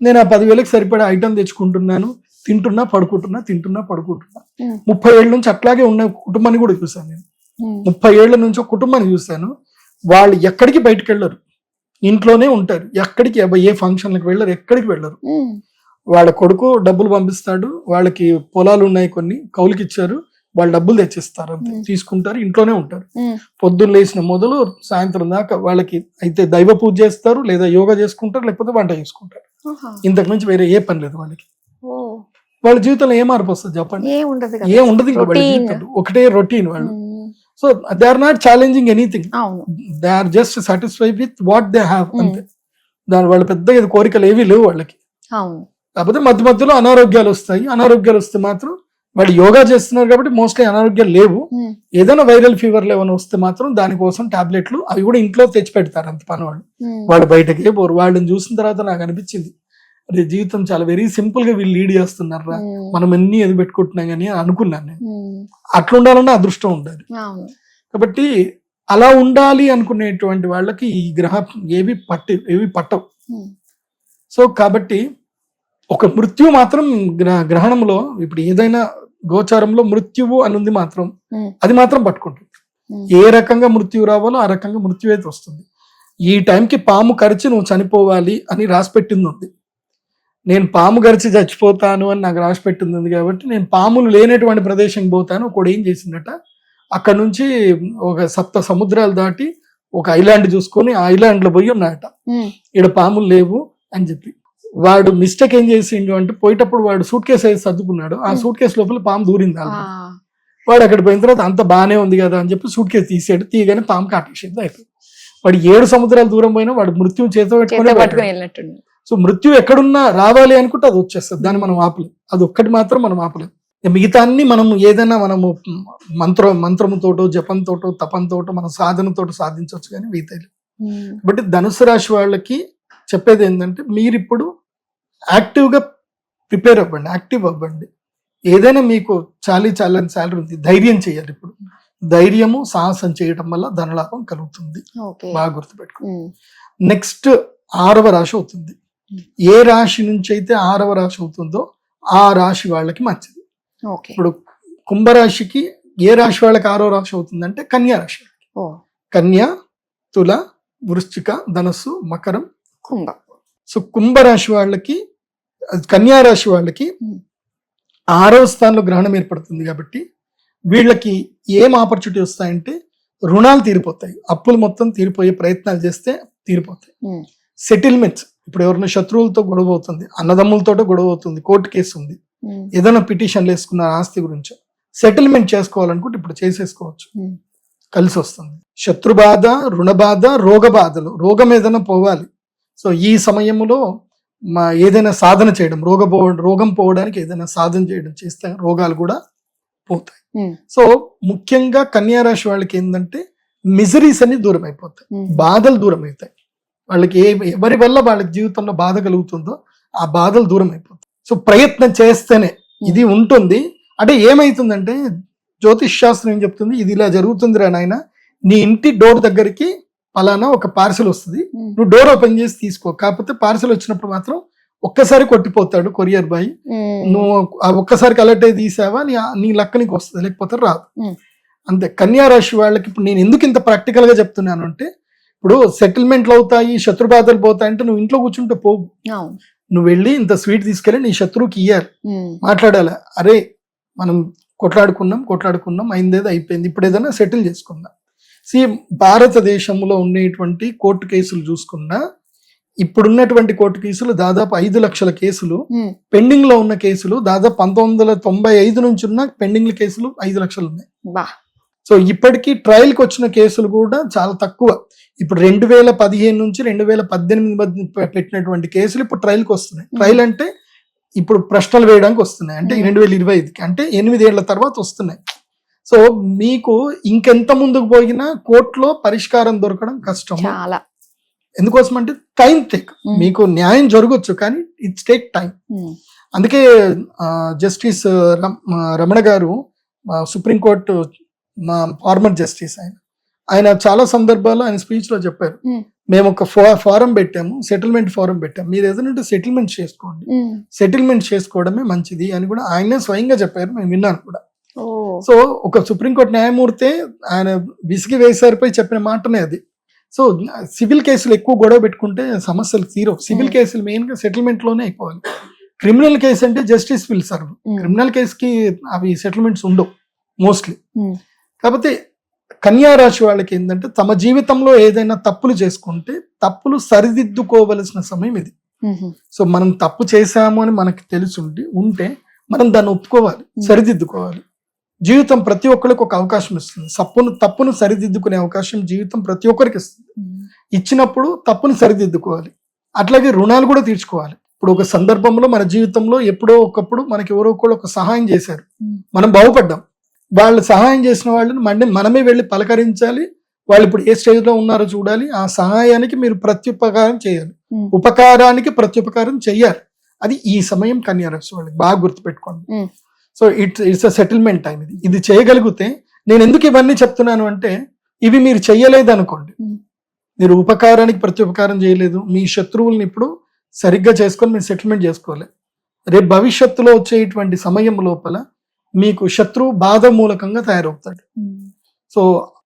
నేను ఆ 10,000కి సరిపడా ఐటమ్ తెచ్చుకుంటున్నాను, తింటున్నా పడుకుంటున్నా 30 ఏళ్ళ నుంచి అట్లాగే ఉన్న కుటుంబాన్ని కూడా చూశాను నేను. 30 ఏళ్ల నుంచి ఒక కుటుంబాన్ని చూశాను, వాళ్ళు ఎక్కడికి బయటకు వెళ్ళరు, ఇంట్లోనే ఉంటారు, ఎక్కడికి ఏ ఫంక్షన్లకు వెళ్ళరు, ఎక్కడికి వెళ్ళరు. వాళ్ళ కొడుకు డబ్బులు పంపిస్తాడు, వాళ్ళకి పొలాలు ఉన్నాయి, కొన్ని కౌలుకి ఇచ్చారు, వాళ్ళు డబ్బులు తెచ్చిస్తారు, అంతే తీసుకుంటారు, ఇంట్లోనే ఉంటారు. పొద్దున్న లేచిన మొదలు సాయంత్రం దాకా వాళ్ళకి అయితే దైవ పూజ చేస్తారు, లేదా యోగా చేసుకుంటారు, లేకపోతే వంట చేసుకుంటారు. ఇంతకు మించి వేరే ఏ పని లేదు వాళ్ళకి. వాళ్ళ జీవితంలో ఏ మార్పు వస్తుంది చెప్పండి? ఏ ఉండదు. ఇంకా వాళ్ళ జీవితం ఒకటే రొటీన్ వాళ్ళు. So they are not challenging anything, they are just satisfy with what they have, అంతే. దాని వాళ్ళ పెద్ద కోరికలు ఏవి లేవు వాళ్ళకి. కాకపోతే మధ్య మధ్యలో అనారోగ్యాలు వస్తాయి. అనారోగ్యాలు వస్తే మాత్రం వాళ్ళు యోగా చేస్తున్నారు కాబట్టి మోస్ట్లీ అనారోగ్యాలు లేవు. ఏదైనా వైరల్ ఫీవర్ ఏమైనా వస్తే మాత్రం దానికోసం టాబ్లెట్లు అవి కూడా ఇంట్లో తెచ్చి పెడతారు, అంత పని వాళ్ళు బయటకే పోరు. వాళ్ళని చూసిన తర్వాత నాకు అనిపించింది, అదే జీవితం చాలా వెరీ సింపుల్ గా వీళ్ళు లీడ్ చేస్తున్నారా, మనం ఎన్ని ఎది పెట్టుకుంటున్నాం కానీ అనుకున్నాను నేను. అట్లా ఉండాలన్నా అదృష్టం ఉండాలి. కాబట్టి అలా ఉండాలి అనుకునేటువంటి వాళ్ళకి ఈ గ్రహం ఏవి పట్టవు. సో కాబట్టి ఒక మృత్యు మాత్రం గ్రహణంలో, ఇప్పుడు ఏదైనా గోచారంలో మృత్యువు అనుంది మాత్రం అది మాత్రం పట్టుకుంటుంది. ఏ రకంగా మృత్యు రావాలో ఆ రకంగా మృత్యు అయితే వస్తుంది. ఈ టైంకి పాము కరిచి నువ్వు చనిపోవాలి అని రాసి పెట్టింది ఉంది. నేను పాము గరిచి చచ్చిపోతాను అని నాకు రాసి పెట్టింది కాబట్టి నేను పాములు లేనటువంటి ప్రదేశంకి పోతాను. ఒకడు ఏం చేసిందట, అక్కడ నుంచి ఒక 7 సముద్రాలు దాటి ఒక ఐలాండ్ చూసుకొని ఆ ఐలాండ్ లో పోయి ఉన్నాయట, ఇక్కడ పాములు లేవు అని చెప్పి. వాడు మిస్టేక్ ఏం చేసిండు అంటే, పోయేటప్పుడు వాడు సూట్ కేసు అయితే సర్దుకున్నాడు, ఆ సూట్ కేసు లోపల పాము దూరింది. వాడు అక్కడ పోయిన తర్వాత అంత బానే ఉంది కదా అని చెప్పి సూట్ కేసు తీసాడు, తీయగానే పాము కాటేసింది, అయిపోయింది. వాడు 7 సముద్రాలు దూరం పోయినా వాడు మృత్యు చేతితో పెట్టుకుని. సో మృత్యు ఎక్కడున్నా రావాలి అనుకుంటే అది వచ్చేస్తుంది, దాన్ని మనం ఆపలేం. అది ఒక్కటి మాత్రం మనం ఆపలేం. మిగతా అన్ని మనం ఏదైనా మనము మంత్రముతోటో జపంతోటో తపంతోటో మన సాధనతోటో సాధించవచ్చు, కానీ మిగతా. కాబట్టి ధనుసు రాశి వాళ్ళకి చెప్పేది ఏంటంటే, మీరు ఇప్పుడు యాక్టివ్గా ప్రిపేర్ అవ్వండి, యాక్టివ్ అవ్వండి. ఏదైనా మీకు చాలీ శాలరీ ఉంది, ధైర్యం చేయాలి. ఇప్పుడు ధైర్యము సాహసం చేయడం వల్ల ధనలాభం కలుగుతుంది, బాగా గుర్తుపెట్టుకోండి. నెక్స్ట్ 6వ రాశి అవుతుంది. ఏ రాశి నుంచి అయితే 6వ రాశి అవుతుందో ఆ రాశి వాళ్ళకి మంచిది. ఇప్పుడు కుంభరాశికి ఏ రాశి వాళ్ళకి 6వ రాశి అవుతుందంటే కన్యా రాశి. కన్యా, తుల, వృశ్చిక, ధనస్సు, మకరం, కుంభ. సో కుంభరాశి వాళ్ళకి, కన్యా రాశి వాళ్ళకి 6వ స్థానంలో గ్రహణం ఏర్పడుతుంది కాబట్టి వీళ్ళకి ఏం ఆపర్చునిటీ వస్తాయంటే, రుణాలు తీరిపోతాయి, అప్పులు మొత్తం తీరిపోయే ప్రయత్నాలు చేస్తే తీరిపోతాయి. సెటిల్మెంట్స్, ఇప్పుడు ఎవరైనా శత్రువులతో గొడవ అవుతుంది, అన్నదమ్ములతో గొడవ అవుతుంది, కోర్టు కేసు ఉంది, ఏదైనా పిటిషన్లు వేసుకున్న ఆస్తి గురించి సెటిల్మెంట్ చేసుకోవాలనుకుంటే ఇప్పుడు చేసేసుకోవచ్చు, కలిసి వస్తుంది. శత్రుబాధ, రుణబాధ, రోగ బాధలు, రోగం ఏదైనా పోవాలి. సో ఈ సమయంలో ఏదైనా సాధన చేయడం, రోగం పోవడానికి ఏదైనా సాధన చేయడం చేస్తే రోగాలు కూడా పోతాయి. సో ముఖ్యంగా కన్యా రాశి వాళ్ళకి ఏంటంటే మిజరీస్ అన్ని దూరం అయిపోతాయి, బాధలు దూరం అవుతాయి. వాళ్ళకి ఎవరి వల్ల వాళ్ళకి జీవితంలో బాధ కలుగుతుందో ఆ బాధలు దూరం అయిపోతాయి. సో ప్రయత్నం చేస్తేనే ఇది ఉంటుంది. అంటే ఏమైతుందంటే, జ్యోతిష్ శాస్త్రం ఏం చెప్తుంది, ఇది ఇలా జరుగుతుంది రా నాయన, నీ ఇంటి డోర్ దగ్గరికి పలానా ఒక పార్సెల్ వస్తుంది, నువ్వు డోర్ ఓపెన్ చేసి తీసుకో. కాకపోతే పార్సెల్ వచ్చినప్పుడు మాత్రం ఒక్కసారి కొట్టిపోతాడు కొరియర్ బాయ్, నువ్వు ఒక్కసారికి అలర్ట్ అయి తీసావా నీ లక్క నీకు వస్తుంది, లేకపోతే రాదు, అంతే. కన్యా రాశి వాళ్ళకి ఇప్పుడు నేను ఎందుకు ఇంత ప్రాక్టికల్ గా చెప్తున్నాను అంటే, ఇప్పుడు సెటిల్మెంట్లు అవుతాయి, శత్రుబాధలు పోతాయి అంటే నువ్వు ఇంట్లో కూర్చుంటే పోవు, నువ్వు వెళ్ళి ఇంత స్వీట్ తీసుకెళ్ళి నీ శత్రువుకి ఇయ్యాలి, మాట్లాడాలి. అరే మనం కొట్లాడుకున్నాం అయిందేదో అయిపోయింది, ఇప్పుడు ఏదైనా సెటిల్ చేసుకుందాం. భారతదేశంలో ఉండేటువంటి కోర్టు కేసులు చూసుకున్నా, ఇప్పుడున్నటువంటి కోర్టు కేసులు దాదాపు 5 లక్షల కేసులు, పెండింగ్ లో ఉన్న కేసులు దాదాపు 1995 నుంచి ఉన్న పెండింగ్ కేసులు 5 లక్షలు ఉన్నాయి. సో ఇప్పటికీ ట్రయల్ కి వచ్చిన కేసులు కూడా చాలా తక్కువ. ఇప్పుడు 2015 నుంచి 2018 మధ్య పెట్టినటువంటి కేసులు ఇప్పుడు ట్రయల్ కి వస్తున్నాయి. ట్రయల్ అంటే ఇప్పుడు ప్రశ్నలు వేయడానికి వస్తున్నాయి, అంటే 2025కి, అంటే 8 ఏళ్ల తర్వాత వస్తున్నాయి. సో మీకు ఇంకెంత ముందుకు పోయినా కోర్టులో పరిష్కారం దొరకడం కష్టం. చాలా. ఎందుకోసం అంటే టైం టేక్. మీకు న్యాయం జరగచ్చు కానీ ఇట్స్ టేక్ టైం. అందుకే జస్టిస్ రమణ గారు సుప్రీంకోర్టు మా ఫార్మర్ జస్టిస్ ఆయన చాలా సందర్భాల్లో ఆయన స్పీచ్ లో చెప్పారు, మేము ఒక ఫారం పెట్టాము, సెటిల్మెంట్ ఫారం పెట్టాము, మీరు ఏదైనా సెటిల్మెంట్ చేసుకోండి, సెటిల్మెంట్ చేసుకోవడమే మంచిది అని కూడా ఆయనే స్వయంగా చెప్పారు, మేము విన్నాను కూడా. సో ఒక సుప్రీంకోర్టు న్యాయమూర్తి ఆయన విసిగి వేసారిపై చెప్పిన మాటనే అది. సో సివిల్ కేసులు ఎక్కువ గొడవ పెట్టుకుంటే సమస్యలు తీరవు. సివిల్ కేసులు మెయిన్ గా సెటిల్మెంట్ లోనే అయిపోవాలి. క్రిమినల్ కేసు అంటే జస్టిస్ విల్ సర్వ్. క్రిమినల్ కేసుకి అవి సెటిల్మెంట్స్ ఉండవు మోస్ట్లీ. కాకపోతే కన్యా రాశి వాళ్ళకి ఏంటంటే తమ జీవితంలో ఏదైనా తప్పులు చేసుకుంటే తప్పులు సరిదిద్దుకోవలసిన సమయం ఇది. సో మనం తప్పు చేశాము అని మనకి తెలిసి ఉంటే మనం దాన్ని ఒప్పుకోవాలి, సరిదిద్దుకోవాలి. జీవితం ప్రతి ఒక్కరికి ఒక అవకాశం ఇస్తుంది. తప్పును సరిదిద్దుకునే అవకాశం జీవితం ప్రతి ఒక్కరికి ఇస్తుంది. ఇచ్చినప్పుడు తప్పును సరిదిద్దుకోవాలి. అట్లాగే రుణాలు కూడా తీర్చుకోవాలి. ఇప్పుడు ఒక సందర్భంలో మన జీవితంలో ఎప్పుడో ఒకప్పుడు మనకి ఎవరో ఒకళ్ళు ఒక సహాయం చేశారు, మనం బాగుపడ్డాం. వాళ్ళు సహాయం చేసిన వాళ్ళని మనమే వెళ్ళి పలకరించాలి. వాళ్ళు ఇప్పుడు ఏ స్టేజ్ లో ఉన్నారో చూడాలి. ఆ సహాయానికి మీరు ప్రత్యుపకారం చేయాలి, ఉపకారానికి ప్రత్యుపకారం చెయ్యాలి. అది ఈ సమయం కన్యా రాశి వాళ్ళకి బాగా గుర్తుపెట్టుకోండి. So it's a settlement time. ఇది చేయగలిగితే, నేను ఎందుకు ఇవన్నీ చెప్తున్నాను అంటే, ఇవి మీరు చెయ్యలేదు అనుకోండి, మీరు ఉపకారానికి ప్రత్యుపకారం చేయలేదు, మీ శత్రువుల్ని ఇప్పుడు సరిగ్గా చేసుకొని మీరు సెటిల్మెంట్ చేసుకోవాలి. రేపు భవిష్యత్తులో వచ్చేటువంటి సమయం లోపల మీకు శత్రువు బాధ మూలకంగా తయారవుతాడు. సో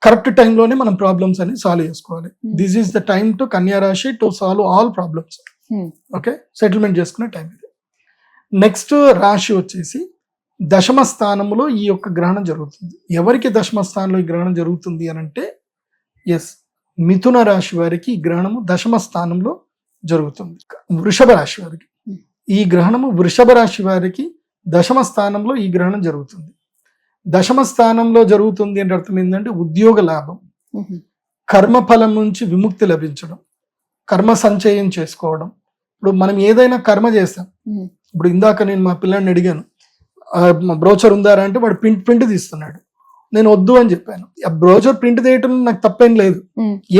కరెక్ట్ టైంలోనే మనం ప్రాబ్లమ్స్ అని సాల్వ్ చేసుకోవాలి. This is the time to కన్యా రాశి to solve all problems. Okay, settlement చేసుకునే టైం ఇది. నెక్స్ట్ రాశి వచ్చేసి దశమ స్థానంలో ఈ యొక్క గ్రహణం జరుగుతుంది. ఎవరికి దశమ స్థానంలో ఈ గ్రహణం జరుగుతుంది అని అంటే, ఎస్, మిథున రాశి వారికి ఈ గ్రహణము దశమ స్థానంలో జరుగుతుంది. వృషభ రాశి వారికి ఈ గ్రహణము, వృషభ రాశి వారికి దశమ స్థానంలో ఈ గ్రహణం జరుగుతుంది. దశమ స్థానంలో జరుగుతుంది అంటే అర్థం ఏంటంటే ఉద్యోగ లాభం, కర్మఫలం నుంచి విముక్తి లభించడం, కర్మ సంచయం చేసుకోవడం. ఇప్పుడు మనం ఏదైనా కర్మ చేస్తాం. ఇప్పుడు ఇందాక నేను మా పిల్లాడిని అడిగాను, బ్రోచర్ ఉందారా అంటే వాడు ప్రింట్ తీస్తున్నాడు. నేను వద్దు అని చెప్పాను. ఆ బ్రోచర్ ప్రింట్ తీయటం నాకు తప్పేం లేదు,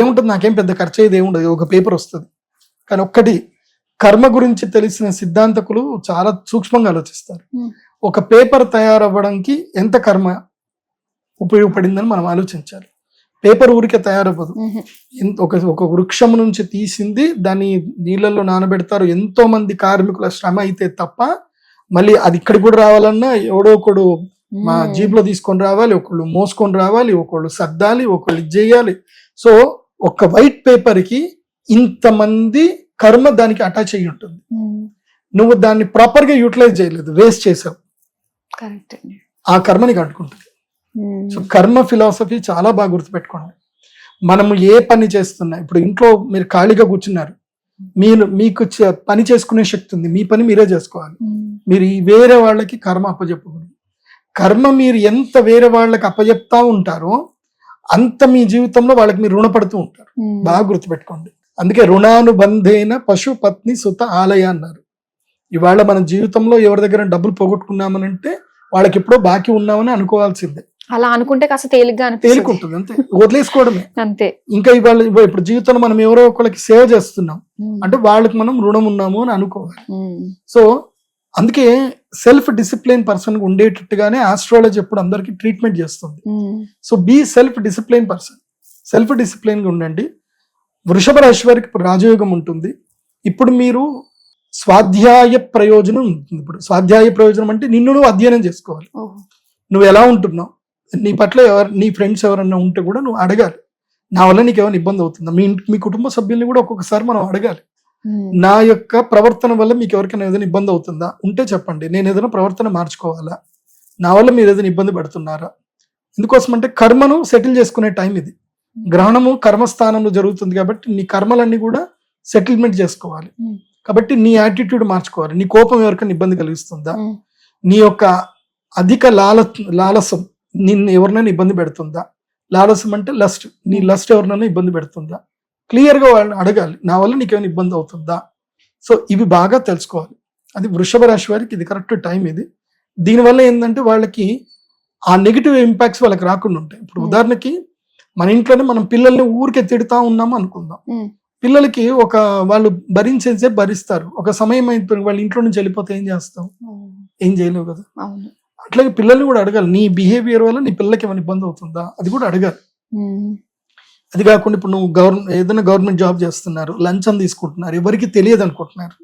ఏముంటుంది, నాకేం పెద్ద ఖర్చు అయ్యేది ఏముండదు, ఒక పేపర్ వస్తుంది. కానీ ఒక్కటి, కర్మ గురించి తెలిసిన సిద్ధాంతకులు చాలా సూక్ష్మంగా ఆలోచిస్తారు. ఒక పేపర్ తయారవ్వడానికి ఎంత కర్మ ఉపయోగపడిందని మనం ఆలోచించాలి. పేపర్ ఊరికే తయారవ్వదు. ఒక వృక్షం నుంచి తీసింది దాన్ని నీళ్ళల్లో నానబెడతారు. ఎంతో మంది కార్మికుల శ్రమ అయితే తప్ప మళ్ళీ అది ఇక్కడికి కూడా రావాలన్నా ఎవడో ఒకడు మా జీప్ లో తీసుకొని రావాలి, ఒకళ్ళు మోసుకొని రావాలి, ఒకళ్ళు సర్దాలి, ఒకళ్ళు ఇది చేయాలి. సో ఒక వైట్ పేపర్ కి ఇంతమంది కర్మ దానికి అటాచ్ అయ్యి ఉంటుంది. నువ్వు దాన్ని ప్రాపర్ గా యూటిలైజ్ చేయలేదు, వేస్ట్ చేసావు, ఆ కర్మని కట్టుకుంటుంది. సో కర్మ ఫిలాసఫీ చాలా బాగా గుర్తుపెట్టుకోండి. మనము ఏ పని చేస్తున్నా, ఇప్పుడు ఇంట్లో మీరు ఖాళీగా కూర్చున్నారు, మీకు పని చేసుకునే శక్తి ఉంది, మీ పని మీరే చేసుకోవాలి. మీరు వేరే వాళ్ళకి కర్మ అప్పచెప్పకూడదు. కర్మ మీరు ఎంత వేరే వాళ్ళకి అప్పచెప్తా ఉంటారో అంత మీ జీవితంలో వాళ్ళకి మీరు రుణపడుతూ ఉంటారు. బాగా గుర్తుపెట్టుకోండి. అందుకే రుణానుబంధేన పశు పత్ని సుత ఆలయ అన్నారు. ఇవాళ మన జీవితంలో ఎవరి దగ్గర డబ్బులు పోగొట్టుకున్నామనంటే వాళ్ళకి ఎప్పుడో బాకీ ఉన్నామని అనుకోవాల్సిందే. అలా అనుకుంటే కాస్త తేలికుంటుంది, అంతే, వదిలేసుకోవడమే అంతే. ఇంకా ఇప్పుడు జీవితంలో మనం ఎవరో ఒకళ్ళకి సేవ చేస్తున్నాం అంటే వాళ్ళకి మనం రుణం ఉన్నాము అని అనుకోవాలి. సో అందుకే సెల్ఫ్ డిసిప్లిన్ పర్సన్ ఉండేటట్టుగానే ఆస్ట్రాలజీ ఎప్పుడు అందరికి ట్రీట్మెంట్ చేస్తుంది. So be self discipline person, self discipline గా ఉండండి. వృషభ రాశి వారికి రాజయోగం ఉంటుంది. ఇప్పుడు మీరు స్వాధ్యాయ ప్రయోజనం ఉంటుంది. ఇప్పుడు స్వాధ్యాయ ప్రయోజనం అంటే నిన్ను నువ్వు అధ్యయనం చేసుకోవాలి. నువ్వు ఎలా ఉంటున్నావు, నీ పట్ల నీ ఫ్రెండ్స్ ఎవరన్నా ఉంటే కూడా నువ్వు అడగాలి, నా వల్ల నీకు ఏమైనా ఇబ్బంది అవుతుందా. మీ కుటుంబ సభ్యుల్ని కూడా ఒక్కొక్కసారి మనం అడగాలి, నా యొక్క ప్రవర్తన వల్ల మీకు ఎవరికైనా ఏదైనా ఇబ్బంది అవుతుందా, ఉంటే చెప్పండి, నేను ఏదైనా ప్రవర్తన మార్చుకోవాలా, నా వల్ల మీరు ఏదైనా ఇబ్బంది పడుతున్నారా. ఎందుకోసం అంటే కర్మను సెటిల్ చేసుకునే టైం ఇది. గ్రహణము కర్మస్థానంలో జరుగుతుంది కాబట్టి నీ కర్మలన్నీ కూడా సెటిల్మెంట్ చేసుకోవాలి. కాబట్టి నీ యాటిట్యూడ్ మార్చుకోవాలి. నీ కోపం ఎవరికైనా ఇబ్బంది కలిగిస్తుందా, నీ యొక్క అధిక లాలసం నిన్ను ఎవరినైనా ఇబ్బంది పెడుతుందా, లాలసం అంటే లస్ట్, నీ లస్ట్ ఎవరినైనా ఇబ్బంది పెడుతుందా, క్లియర్ గా వాళ్ళని అడగాలి, నా వల్ల నీకేమైనా ఇబ్బంది అవుతుందా. సో ఇవి బాగా తెలుసుకోవాలి. అది వృషభ రాశి వారికి ఇది కరెక్ట్ టైం ఇది. దీనివల్ల ఏంటంటే వాళ్ళకి ఆ నెగిటివ్ ఇంపాక్ట్స్ వాళ్ళకి రాకుండా ఉంటాయి. ఇప్పుడు ఉదాహరణకి మన ఇంట్లోనే మనం పిల్లల్ని ఊరికే తిడతా ఉన్నాము అనుకుందాం, పిల్లలకి ఒక వాళ్ళు భరించేసే భరిస్తారు, ఒక సమయం అయిపోయి వాళ్ళ ఇంట్లో నుంచి వెళ్ళిపోతే ఏం చేస్తాం? ఏం చేయలేవు కదా. అట్లాగే పిల్లల్ని కూడా అడగాలి, నీ బిహేవియర్ వల్ల నీ పిల్లలకి ఏమైనా ఇబ్బంది అవుతుందా, అది కూడా అడగాలి. అది కాకుండా ఇప్పుడు నువ్వు ఏదైనా గవర్నమెంట్ జాబ్ చేస్తున్నారు, లంచం తీసుకుంటున్నారు, ఎవరికి తెలియదు అనుకుంటున్నారు.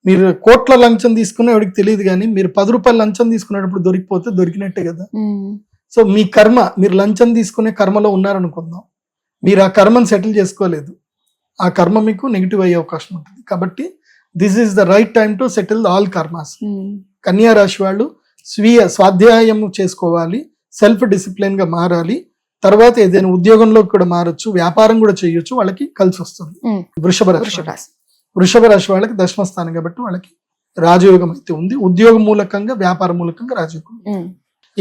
మీరు కోట్ల లంచం తీసుకున్నా ఎవరికి తెలియదు, కానీ మీరు 10 రూపాయలు లంచం తీసుకునేటప్పుడు దొరికిపోతే దొరికినట్టే కదా. సో మీ కర్మ, మీరు లంచం తీసుకునే కర్మలో ఉన్నారనుకుందాం, మీరు ఆ కర్మను సెటిల్ చేసుకోలేదు, ఆ కర్మ మీకు నెగిటివ్ అయ్యే అవకాశం ఉంటుంది. కాబట్టి this is the right time to settle all karmas. కన్యా రాశి వాళ్ళు స్వాధ్యాయం చేసుకోవాలి, సెల్ఫ్ డిసిప్లిన్ గా మారాలి, తర్వాత ఏదైనా ఉద్యోగంలో కూడా మారచ్చు, వ్యాపారం కూడా చేయొచ్చు, వాళ్ళకి కలిసి వస్తుంది. వృషభ రాశి వాళ్ళకి దశమ స్థానం కాబట్టి వాళ్ళకి రాజయోగం అయితే ఉంది, ఉద్యోగం మూలకంగా వ్యాపార మూలకంగా రాజయోగం.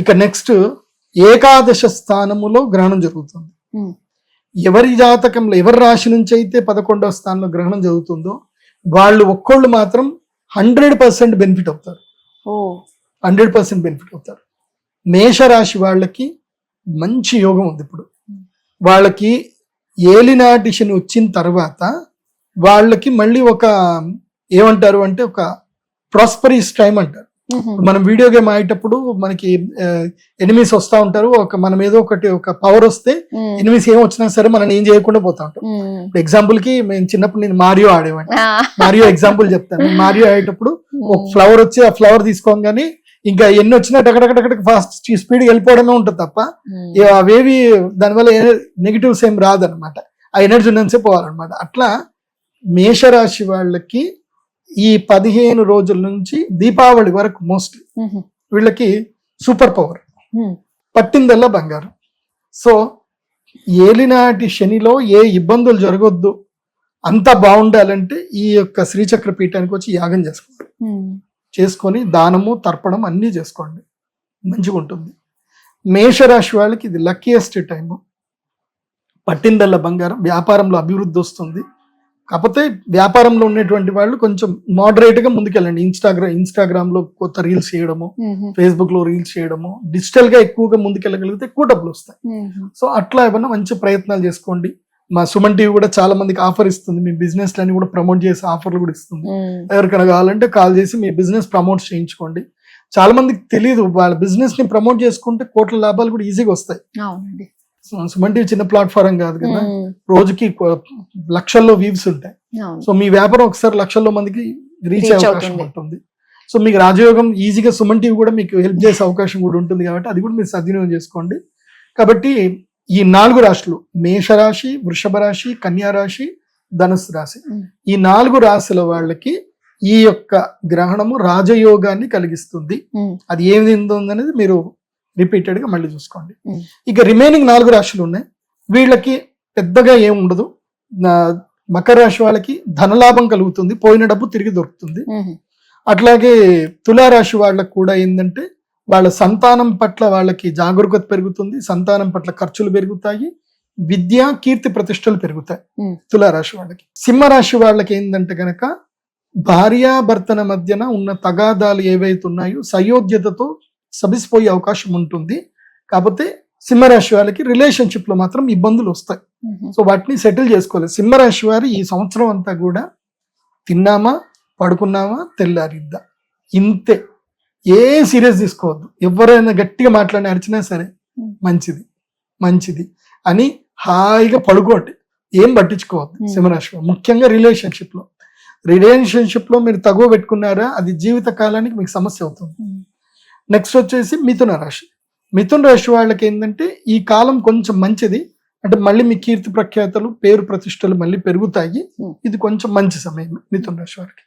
ఇక నెక్స్ట్ ఏకాదశ స్థానములో గ్రహణం జరుగుతుంది. ఎవరి జాతకంలో ఎవరి రాశి నుంచి అయితే 11వ స్థానంలో గ్రహణం జరుగుతుందో వాళ్ళు ఒక్కళ్ళు మాత్రం 100% బెనిఫిట్ అవుతారు. 100% బెనిఫిట్ అవుతారు. మేషరాశి వాళ్ళకి మంచి యోగం ఉంది. ఇప్పుడు వాళ్ళకి ఏలినాటి శని వచ్చిన తర్వాత వాళ్ళకి మళ్ళీ ఒక ఏమంటారు అంటే ఒక ప్రాస్పరీస్ టైం అంటారు. మనం వీడియో గేమ్ ఆడేటప్పుడు మనకి ఎనిమీస్ వస్తా ఉంటారు, మనం ఏదో ఒక పవర్ వస్తే ఎనిమీస్ ఏం వచ్చినా సరే మనం ఏం చేయకుండా పోతా ఉంటాం. ఎగ్జాంపుల్ కి మేము చిన్నప్పుడు నేను మారియో ఆడేవాడిని, మారియో ఎగ్జాంపుల్ చెప్తాను. మారియో ఆడేటప్పుడు ఒక ఫ్లవర్ వచ్చి ఆ ఫ్లవర్ తీసుకోగానే ఇంకా ఎన్ని వచ్చినా టకటకటక ఫాస్ట్ స్పీడ్ వెళ్ళిపోవడమే ఉంటుంది తప్ప అవేవి దానివల్ల నెగిటివ్స్ ఏం రాదనమాట, ఆ ఎనర్జీ ఉన్నంతే పోవాలన్నమాట. అట్లా మేషరాశి వాళ్ళకి ఈ 15 రోజుల నుంచి దీపావళి వరకు మోస్ట్లీ వీళ్ళకి సూపర్ పవర్, పట్టిందల్లా బంగారం. సో ఏలినాటి శనిలో ఏ ఇబ్బందులు జరగొద్దు, అంతా బాగుండాలంటే ఈ యొక్క శ్రీచక్ర పీఠానికి వచ్చి యాగం చేసుకొని దానము తర్పణం అన్నీ చేసుకోండి, మంచిగా ఉంటుంది. మేషరాశి వాళ్ళకి ఇది లక్కీయెస్ట్ టైము, పట్టిందల్లా బంగారం, వ్యాపారంలో అభివృద్ధి వస్తుంది. కాకపోతే వ్యాపారంలో ఉన్నటువంటి వాళ్ళు కొంచెం మోడరేట్ గా ముందుకెళ్ళండి. ఇన్స్టాగ్రామ్ లో కొత్త రీల్స్ చేయడము, ఫేస్బుక్ లో రీల్స్ చేయడము, డిజిటల్ గా ఎక్కువగా ముందుకెళ్ళగలిగితే ఎక్కువ డబ్బులు వస్తాయి. సో అట్లా ఏమన్నా మంచి ప్రయత్నాలు చేసుకోండి. మా సుమన్ టీవీ కూడా చాలా మందికి ఆఫర్ ఇస్తుంది, మీ బిజినెస్ లని కూడా ప్రమోట్ చేసే ఆఫర్లు కూడా ఇస్తుంది. ఎవరికైనా కావాలంటే కాల్ చేసి మీ బిజినెస్ ప్రమోట్ చేయించుకోండి. చాలా మందికి తెలియదు, వాళ్ళ బిజినెస్ ని ప్రమోట్ చేసుకుంటే కోట్ల లాభాలు కూడా ఈజీగా వస్తాయి. సుమన్ టీవీ చిన్న ప్లాట్ఫారం కాదు కదా, రోజుకి లక్షల్లో వ్యూస్ ఉంటాయి. సో మీ వ్యాపారం ఒకసారి లక్షల్లో మందికి రీచ్ అయ్యే అవకాశం ఉంటుంది. సో మీకు రాజయోగం ఈజీగా సుమన్ టీవీ కూడా మీకు హెల్ప్ చేసే అవకాశం కూడా ఉంటుంది, కాబట్టి అది కూడా మీరు సద్వినియోగం చేసుకోండి. కాబట్టి ఈ 4 రాశులు, మేషరాశి, వృషభ రాశి, కన్యా రాశి, ధనుస్సు రాశి, ఈ 4 రాశుల వాళ్ళకి ఈ యొక్క గ్రహణము రాజయోగాన్ని కలిగిస్తుంది. అది ఏమి అనేది మీరు రిపీటెడ్ గా మళ్ళీ చూసుకోండి. ఇక రిమైనింగ్ 4 రాశులు ఉన్నాయి, వీళ్ళకి పెద్దగా ఏం ఉండదు. మకర రాశి వాళ్ళకి ధనలాభం కలుగుతుంది, పోయిన డబ్బు తిరిగి దొరుకుతుంది. అట్లాగే తులారాశి వాళ్ళకి కూడా ఏంటంటే వాళ్ళ సంతానం పట్ల వాళ్ళకి జాగరూకత పెరుగుతుంది, సంతానం పట్ల ఖర్చులు పెరుగుతాయి, విద్య కీర్తి ప్రతిష్టలు పెరుగుతాయి తులారాశి వాళ్ళకి. సింహరాశి వాళ్ళకి ఏంటంటే గనక భార్యాభర్తల మధ్యన ఉన్న తగాదాలు ఏవైతే ఉన్నాయో సయోధ్యతతో సబిసిపోయే అవకాశం ఉంటుంది. కాకపోతే సింహరాశి వాళ్ళకి రిలేషన్షిప్ లో మాత్రం ఇబ్బందులు వస్తాయి. సో వాటిని సెటిల్ చేసుకోలేదు. సింహరాశి వారు ఈ సంవత్సరం అంతా కూడా తిన్నామా పడుకున్నామా తెల్లారిద్దా ఇంతే, ఏ సీరియస్ తీసుకోవద్దు. ఎవరైనా గట్టిగా మాట్లాడి అరిచినా సరే మంచిది అని హాయిగా పడుకోండి, ఏం పట్టించుకోవద్దు. సింహరాశి ముఖ్యంగా రిలేషన్షిప్ లో మీరు తగువ పెట్టుకున్నారా అది జీవిత కాలానికి మీకు సమస్య అవుతుంది. నెక్స్ట్ వచ్చేసి మిథున రాశి వాళ్ళకి ఏంటంటే ఈ కాలం కొంచెం మంచిది, అంటే మళ్ళీ మీ కీర్తి ప్రఖ్యాతలు పేరు ప్రతిష్టలు మళ్ళీ పెరుగుతాయి. ఇది కొంచెం మంచి సమయం మిథున రాశి వారికి.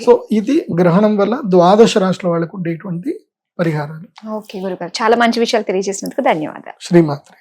సో ఇది గ్రహణం వల్ల 12 రాశుల వాళ్ళకు ఉండేటువంటి పరిహారాలు. ఓకే గురుగారు, చాలా మంచి విషయాలు తెలియజేసినందుకు ధన్యవాదాలు. శ్రీమాత్రే.